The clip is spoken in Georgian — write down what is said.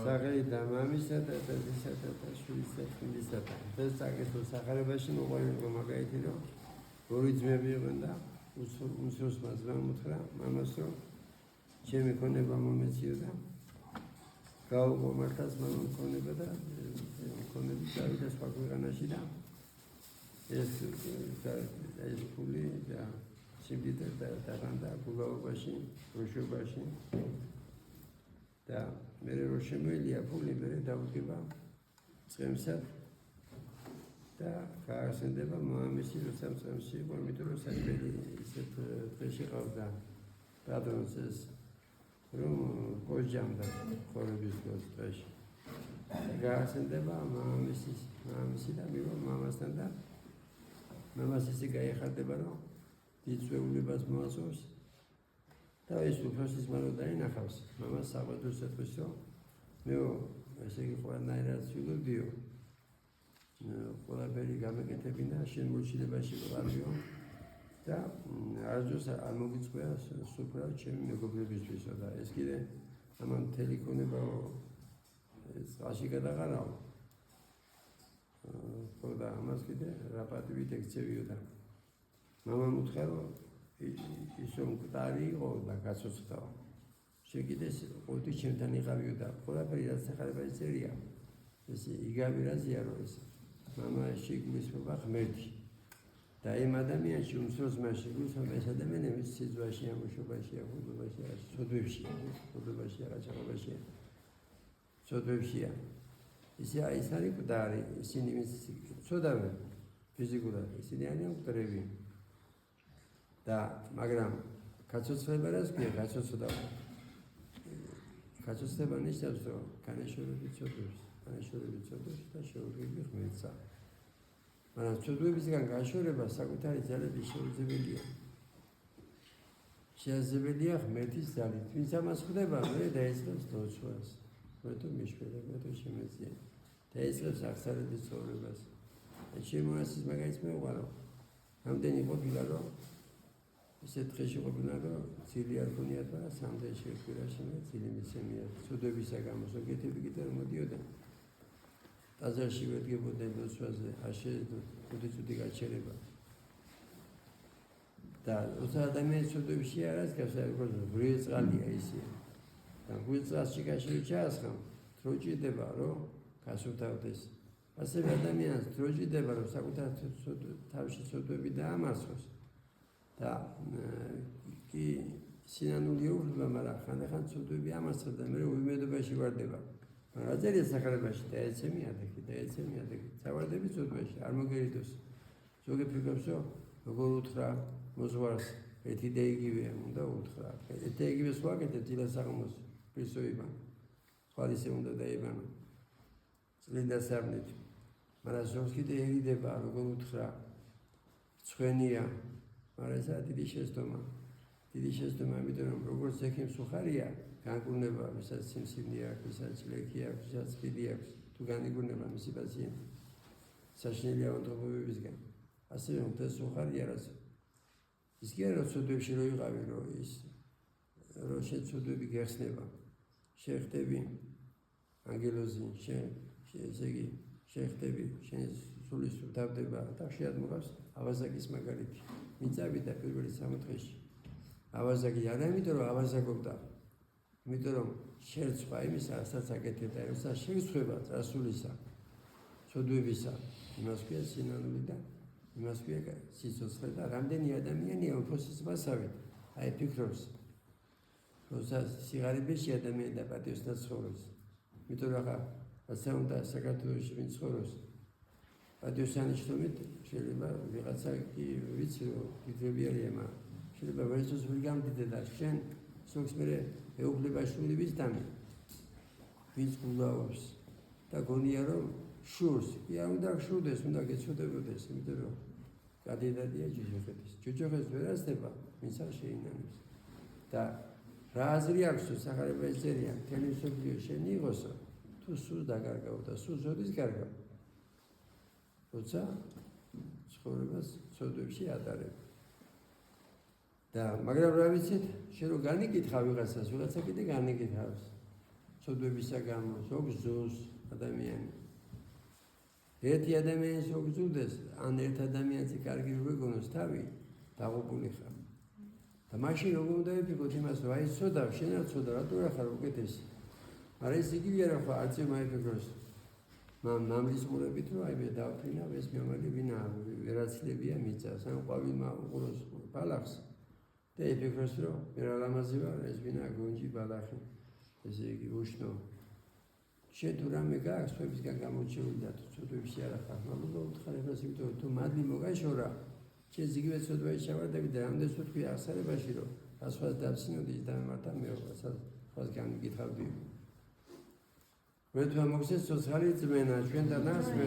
სახელი და მამისა და დედისა და შვილისა და ქმრისა და ეს საკითხო სახარებაში მოყოლილო მაგალითი რომ ორი ძმები იყვნენ და უმცროსმა ძმამ უთხრა მამას რომ ჩემი ქონება მომეციო და გაუგო მართლაც მამამ ქონება და ქონები წავიდა სხვა ქვეყანაში და ეს ფული და სიმდიდრე და დაღანდა გულაობაში, როშობაში და მე რო შემოელია ფული მე დავუდგება წემსად და გაახსენდება მამამისი როცა წემსი იყო, იმიტომ რომ საჭმელი ისეთ დღეში ყავდა პატრონს ეს რომ გოჯამდა ხორების დღეში გაახსენდება მამამისი და მივა მამასთან და მამას ისე გაიხარდება რომ დიდწვეულებას მოაწევს და ეს უფროსის მარო დაინახავს მამას საბადოს ეთქვის რომ მეო ესე იგი ყველანაირად ვცდილობდიო ყველაფერი გამეკეთებინა შენ მორჩილებაში ვიყავიო და არასდროს არ მოგიწყვია სუფრა ჩემი მეგობრებისთვისო და ეს კიდე ამან მთელი ქონებაო წყალში გადაღარაო და ამას კიდე რა პატივით ექცევიო და მამამ უთხრა რომ ისო მკვდარი იყო და გაცოცხლდაო შენ კიდე ყოველთვის ჩემთან იყავიო და ყველაფერი რაც ახალებას წერია ეს იგავი რაზეა რომ ეს მამა შეგულისხმება ღმერთი და იმ ადამიანში უმცროსმაში გულისხმობა ეს ადამიანები სიძვაშია, მუშობაშია, ხულებაშია, სოდვებშია, რაჭაღობაშია, სოდვებშია ისე ის არის მკვდარი, ისინი ცოდავენ ფიზიკურად, ისინი არიან მკვდრები და მაგრამ გაცოცხლება რას ქვია, გაცოცხლება ნიშნავს რომ განაშორები ცოდვებს და შეურიგები ღმერთსა მაგრამ ცოდვებისგან გაშორება საკუთარი ძალების შეუძლებელია შესაძლებელია ღმერთის ძალით ვინც ამას ხვდება მე დაიწყებს ლოცვას მე თუ მიშველა მე თუ შემეძია დაიწყებს აღსარების ცხოვრებას შემოასის მაგალითს მეუღარო ამდენი ყოფილა რომ ისეთ დღეში ყოფილა რომ ძილი არ ქონიათ მაგრამ სამდენში ერთგვარაში მე ძილი მისცემია ცოდვებისა გამო ზოგიერთები კიდე რომ მოდიოდნენ ტაძარში ვედგებოდნენ ლოცვაზე აშე ხუთი გაჩერება და როცა ადამიანი ცოდვებში არ არის გასაგებია ბრიელ წყალია ისე და ბრიელ წყალში გაშელი ჩაასხამ დრო ჭირდება რომ გასუფთავდეს ასევე ადამიანს დრო ჭირდება რომ საკუთარ თავში ცოდვები დაამარცხოს და კი სინანული უხდება მაგრამ ხანდახან ცოდვები ამარცხებს და მე უიმედობაში ვარდება რა წერია სახარებაში დაეცემი ადექი წავარდები ცოდვაში არ მოგერიდოს ზოგი ფიქრობს რომ როგორ უთხრა მოძღვარს ერთი და იგივეა უნდა უთხრა ერთი და იგივეს ვაკეთებ დილას საღამოს პირსოებან ხვალისე უნდა დაიბანო წლიდა საბნით მაგრამ ზოგს კიდე ერიდება როგორ უთხრა ცხვენია მაგრამ ესა დიდი შეცდომა იმიტომ რომ როგორც ექიმს უხარია განკურნება ვისაც სიმსივნე აქვს, ვისაც ლექი აქვს, ვისაც სპიდი აქვს, თუ განიკურნება მისი პაციენტი საშინელი ავადმყოფობებისგან. ასევე მთელს უხარია რაც ის კი არა ცოდვებში რო იყავი რომ ის რომ შენ ცოდვები გეხსნება შეხტები ანგელოზი ესე იგი შეხტები შენ სულის დავდება და შეად მოგავს ავაზაკის მაგალითი მიწავიდა პირველი 3 დღეში ავაზაკი არა იმიტომ რომ ავაზაკობდა იმიტომ რომ შერცვა იმისა რასაც აკეთებდა როცა შეიცვება წასულისა ცოდვებისა იმას ქვია სინანული და იმას ქვია სიცოცხლე და რამდენი ადამიანია უფროსის მასავით აი ფიქრობს როცა სიღარიბეში ადამიანი დაპატიოს და ცხოვრობს იმიტომ რომ რაცა უნდა საქართველოში ვინ ცხოვრობს პატიოსანიშნობით შეიძლება ვიღაცა კი ვიცი რომ დიდები არიან მაგრამ შეიძლება ვერცოს ვერ გამდიდე და შენ სოქს მე ეუბნება შვილების დამი ვინც გულაობს და გონია რომ შურს კი არ უნდა შურდეს უნდა გეცოდებოდეს იმიტომ რომ გადიდადია ჯოჯოხეთის ვერასდება ვინც არ შეინანებს და რა აზრი აქვს სახარება ეწერია მთელი მსოფლიო შენი იყოსო თუ სულს დაგარგავ და სულს ოდის გარგავ როცა ცხოვრებას ცოდვებში ატარებ და მაგრამ რა ვიცით, შენ რო განიკითხავ ვიღაცას, ვიღაცა კიდე განიკითხავს. ცოდვებისა გამო, ზოგს ზუსტ ადამიანი. ერთი ადამიანის ზოგ ზუდეს, ან ერთ ადამიანზე კარგი რო გეგონოს თავი, დაღუპული ხარ. და მაშინ როგორ უნდა ვიფიქროთ იმას, რომ აი ცოდავ, შენ რა ცოდავ, რატო რა ხარ უკეთესი? მაგრამ ეს იგივე არა ხო, არც მაიფიქროს. მამის ყურებით რომ აი მე დავფრინავ ეს მამალი ვინა ვერაცლებია მიწას, ან ყვავილმა უყუროს ბალახს. და იფიქროს რომ მე რა ლამაზი ვარ, ეს ვინა გონჯი ბალახი. ესე იგი უშნო. შენ თუ რამე გაქვს, სხვებისგან გამოჩეული და თუ ცოდვებში არა ხარ, მაგრამ უთხარებას იმიტომ რომ თუ მადლი მოგაშორა, შენ იგივე ცოდვაში ჩავარდები და რამდენს ვთქვი აღსარებაში რომ ასვას დავცინოდი და მარტა მეობრასაც ხას განიკითხავდი. მე თუ მოგცეს ცოცხალი ძმენა, ჩვენთანაც მე